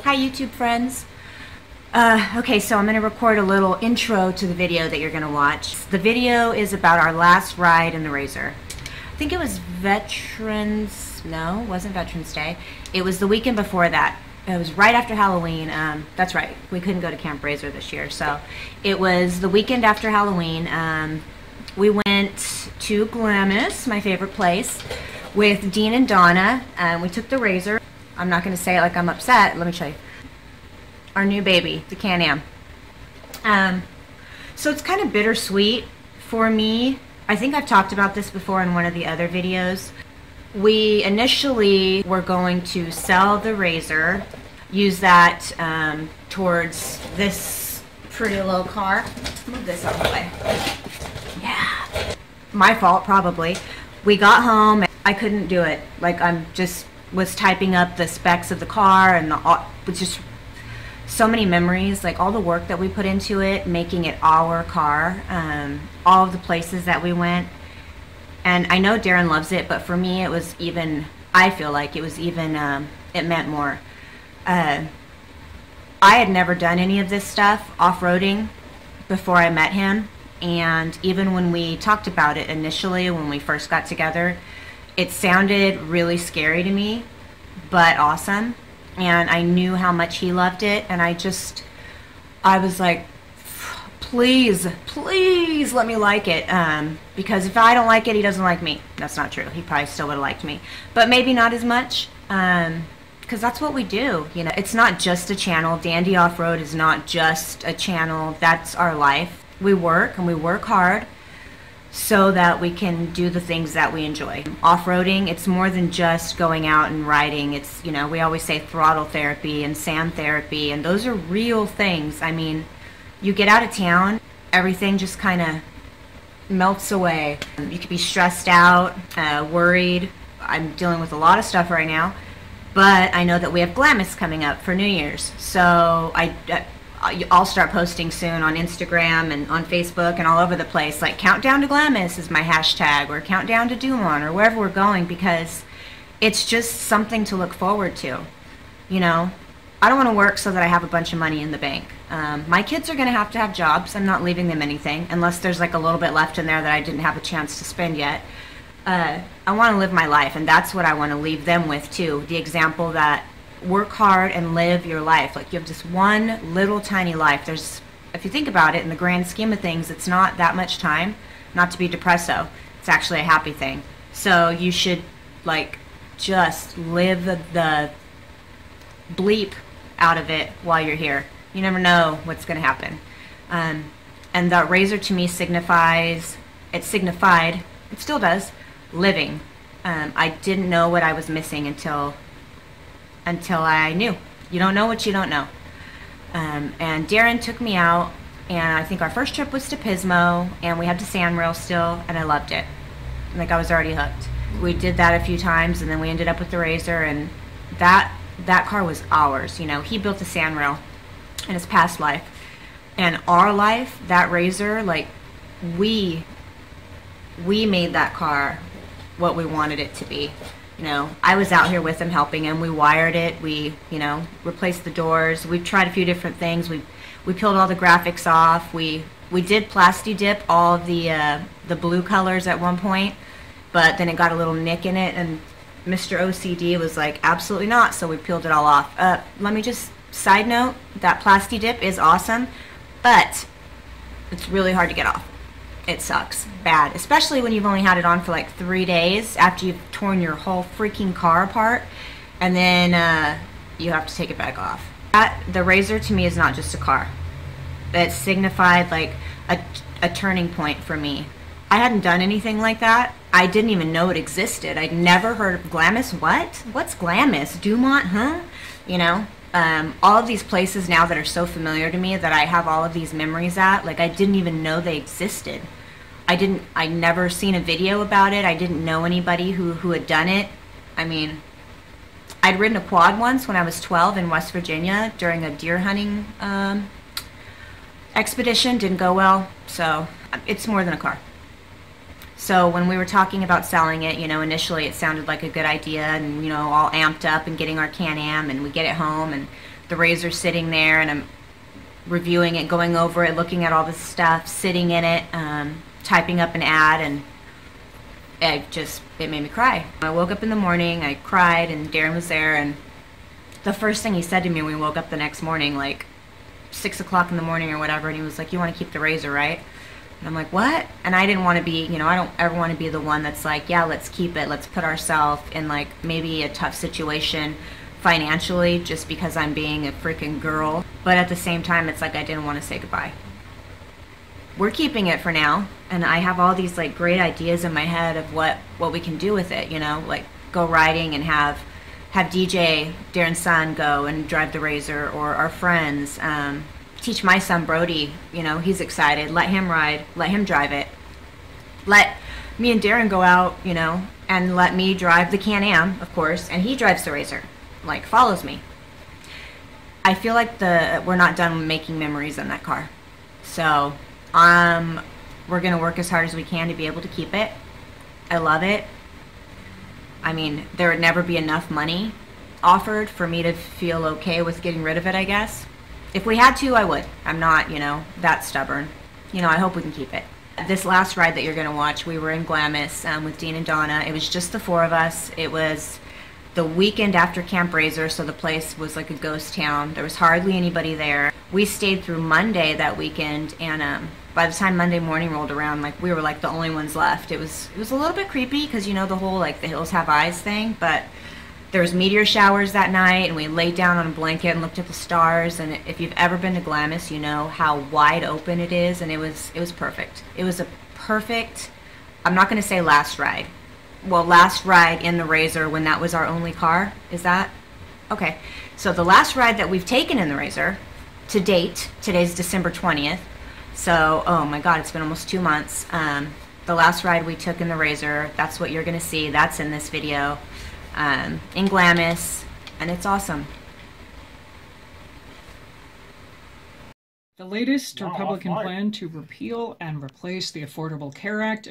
Hi YouTube friends. Okay, so I'm going to record a little intro to the video that you're going to watch. The video is about our last ride in the RZR. I think it was no, it wasn't Veterans Day. It was the weekend before that. It was right after Halloween. That's right, we couldn't go to Camp RZR this year, so it was the weekend after Halloween. We went to Glamis, my favorite place, with Dean and Donna. We took the RZR. I'm not going to say it like I'm upset. Let me show you. Our new baby, the Can Am. So it's kind of bittersweet for me. I think I've talked about this before in one of the other videos. We initially were going to sell the RZR, use that towards this pretty little car. Move this out of the way. Yeah. My fault, probably. We got home, and I couldn't do it. Like, was typing up the specs of the car, and with just so many memories, like all the work that we put into it, making it our car, all of the places that we went. And I know Darren loves it, but for me it was even, I feel like it was even, it meant more. I had never done any of this stuff, off-roading, before I met him, and even when we talked about it initially, when we first got together, it sounded really scary to me, but awesome. And I knew how much he loved it, and I was like, please let me like it, because if I don't like it, he doesn't like me. That's not true. He probably still would have liked me, but maybe not as much, because that's what we do. You know, it's not just a channel. Dandy Off-Road is not just a channel. That's our life. We work, and we work hard, so that we can do the things that we enjoy. Off-roading, it's more than just going out and riding. It's, you know, we always say throttle therapy and sand therapy, and those are real things. I mean, you get out of town, everything just kind of melts away. You could be stressed out, worried. I'm dealing with a lot of stuff right now, but I know that we have Glamis coming up for New Year's, so I'll start posting soon on Instagram and on Facebook and all over the place. Like, countdown to Glamis is my hashtag, or countdown to Dumont, or wherever we're going, because it's just something to look forward to. You know, I don't want to work so that I have a bunch of money in the bank. My kids are going to have jobs. I'm not leaving them anything, unless there's like a little bit left in there that I didn't have a chance to spend yet. I want to live my life, and that's what I want to leave them with too. The example that work hard and live your life. Like, you have just one little tiny life. There's, if you think about it, in the grand scheme of things, it's not that much time. Not to be depresso, it's actually a happy thing. So you should, like, just live the bleep out of it while you're here. You never know what's going to happen. And that RZR to me signified, it still does, living. I didn't know what I was missing until I knew. You don't know what you don't know. And Darren took me out, and I think our first trip was to Pismo, and we had the sand rail still, and I loved it. Like, I was already hooked. We did that a few times, and then we ended up with the RZR, and that car was ours. You know, he built the sand rail in his past life, and our life, that RZR, like, we made that car what we wanted it to be. You know, I was out here with him, helping him. We wired it. We, you know, replaced the doors. We've tried a few different things. We peeled all the graphics off. We did plasti dip all of the blue colors at one point, but then it got a little nick in it, and Mr. OCD was like, absolutely not, so we peeled it all off. Let me just, side note, that plasti dip is awesome, but it's really hard to get off. It sucks bad, especially when you've only had it on for like 3 days after you've torn your whole freaking car apart, and then you have to take it back off. The RZR to me is not just a car. It signified like a turning point for me. I hadn't done anything like that. I didn't even know it existed. I'd never heard of Glamis. What? What's Glamis? Dumont, huh? You know, all of these places now that are so familiar to me, that I have all of these memories at, like, I didn't even know they existed. I'd never seen a video about it. I didn't know anybody who had done it. I mean, I'd ridden a quad once when I was 12 in West Virginia during a deer hunting expedition. Didn't go well, so it's more than a car. So when we were talking about selling it, you know, initially it sounded like a good idea, and, you know, all amped up and getting our Can Am, and we get it home, and the RZR sitting there, and I'm reviewing it, going over it, looking at all the stuff, sitting in it, typing up an ad, and it made me cry. I woke up in the morning, I cried, and Darren was there, and the first thing he said to me when we woke up the next morning, like 6 o'clock in the morning or whatever, and he was like, "You want to keep the RZR, right?" And I'm like, "What?" And I didn't want to be, I don't ever want to be the one that's like, "Yeah, let's keep it, let's put ourselves in like maybe a tough situation financially just because I'm being a freaking girl." But at the same time, it's like I didn't want to say goodbye. We're keeping it for now, and I have all these like great ideas in my head of what we can do with it, like go riding and have DJ, Darren's son, go and drive the RZR, or our friends, teach my son Brody, he's excited, let him ride, let him drive it, let me and Darren go out, and let me drive the Can Am, of course, and he drives the RZR, like follows me. I feel like we're not done making memories in that car, so we're gonna work as hard as we can to be able to keep it. I love it. I mean, there would never be enough money offered for me to feel okay with getting rid of it, I guess. If we had to, I would. I'm not, that stubborn. I hope we can keep it. This last ride that you're gonna watch, we were in Glamis with Dean and Donna. It was just the 4 of us. It was the weekend after Camp RZR, so the place was like a ghost town. There was hardly anybody there. We stayed through Monday that weekend, and by the time Monday morning rolled around, like we were like the only ones left. It was a little bit creepy because the whole like the hills have eyes thing, but there was meteor showers that night, and we laid down on a blanket and looked at the stars. And if you've ever been to Glamis, you know how wide open it is, and it was perfect. It was a perfect, I'm not going to say last ride. Well, last ride in the RZR when that was our only car. Is that? Okay. So the last ride that we've taken in the RZR to date, today's December 20th. So, oh my God, it's been almost 2 months. The last ride we took in the RZR, that's what you're going to see. That's in this video, in Glamis, and it's awesome. The latest Republican plan to repeal and replace the Affordable Care Act.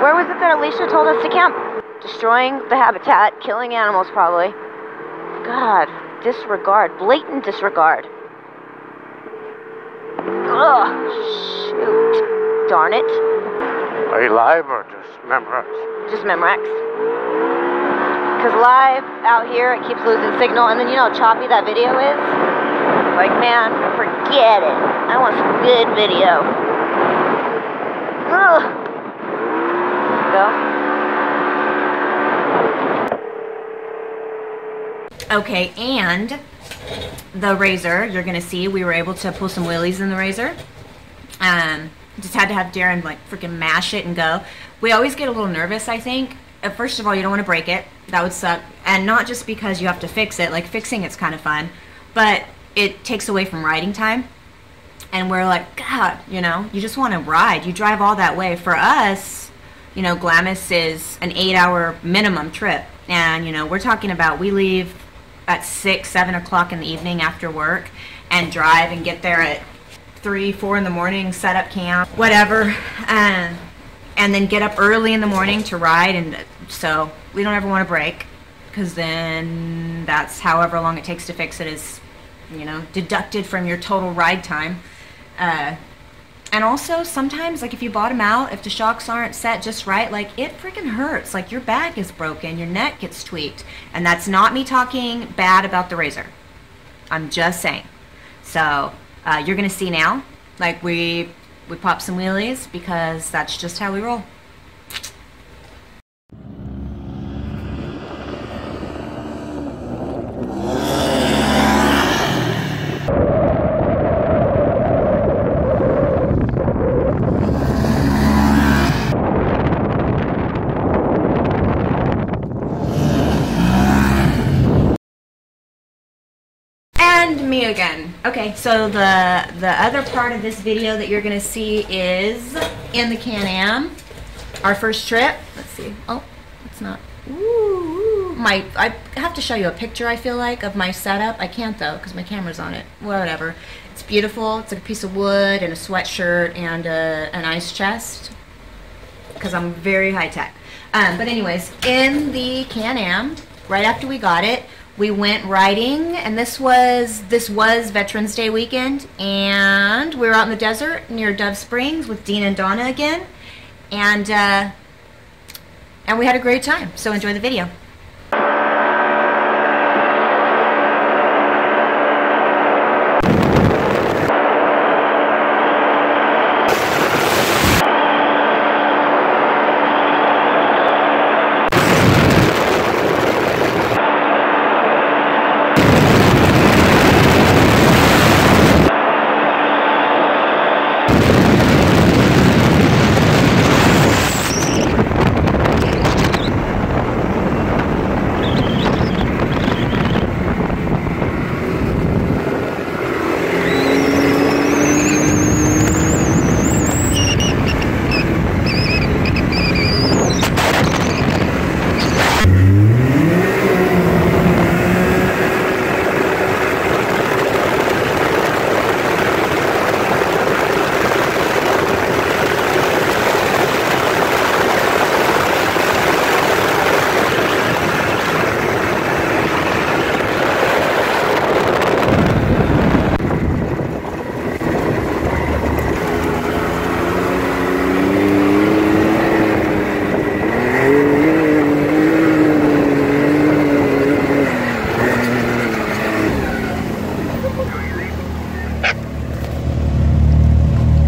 Where was it that Alicia told us to camp? Destroying the habitat, killing animals probably. God, disregard, blatant disregard. Ugh, shoot. Darn it. Are you live or just Memorex? Just Memorex. Because live out here, it keeps losing signal, and then you know how choppy that video is? It's like, man, forget it. I want some good video. Ugh. Okay, and the RZR, you're gonna see we were able to pull some wheelies in the RZR. Just had to have Darren like freaking mash it and go. We always get a little nervous, I think. First of all, you don't want to break it. That would suck. And not just because you have to fix it, like fixing it's kind of fun, but it takes away from riding time. And we're like, God, you know, you just want to ride. You drive all that way. For us, you know, Glamis is an 8-hour minimum trip. And, you know, we're talking about we leave at 6, 7 o'clock in the evening after work and drive and get there at 3, 4 in the morning, set up camp, whatever, and then get up early in the morning to ride. And so we don't ever want to break, because then that's however long it takes to fix it is, you know, deducted from your total ride time. And also sometimes, like if you bottom out, if the shocks aren't set just right, like it freaking hurts. Like your back is broken, your neck gets tweaked. And that's not me talking bad about the RZR. I'm just saying. So you're gonna see now, like we pop some wheelies because that's just how we roll. Me again. Okay, so the other part of this video that you're gonna see is in the Can Am, our first trip. Let's see. Oh, it's not. Ooh, I have to show you a picture, I feel like, of my setup. I can't though because my camera's on it. Whatever. It's beautiful. It's like a piece of wood and a sweatshirt and an ice chest because I'm very high tech. But anyways, in the Can Am, right after we got it, we went riding, and this was Veterans Day weekend, and we were out in the desert near Dove Springs with Dean and Donna again, and we had a great time. So enjoy the video.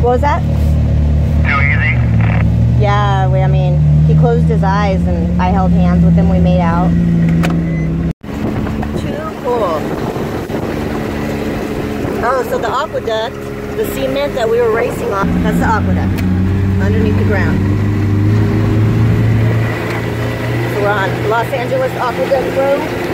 What was that? Too easy? Yeah, I mean, he closed his eyes and I held hands with him. We made out. Too cool. Oh, so the aqueduct, the cement that we were racing on, that's the aqueduct underneath the ground. So we're on Los Angeles Aqueduct Road.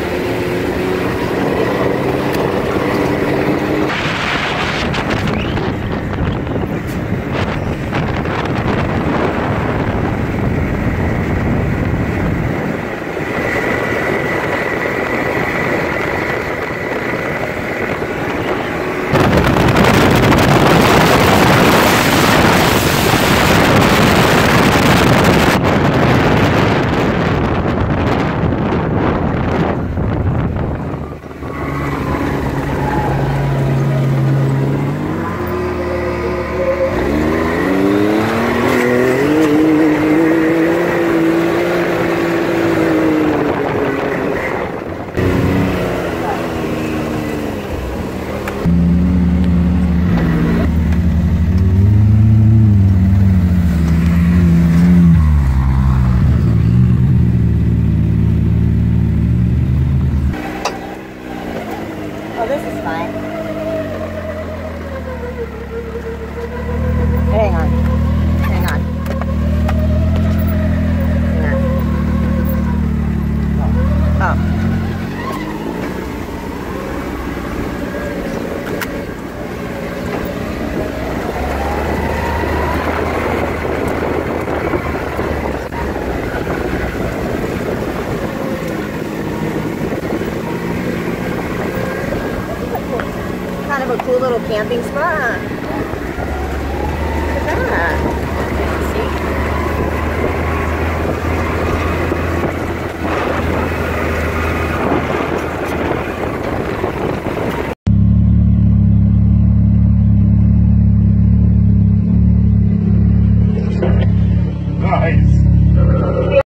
Oh, this is fine. Hang on. Hang on. Hang on. Oh. kind of a cool little camping spot, huh? Look at that.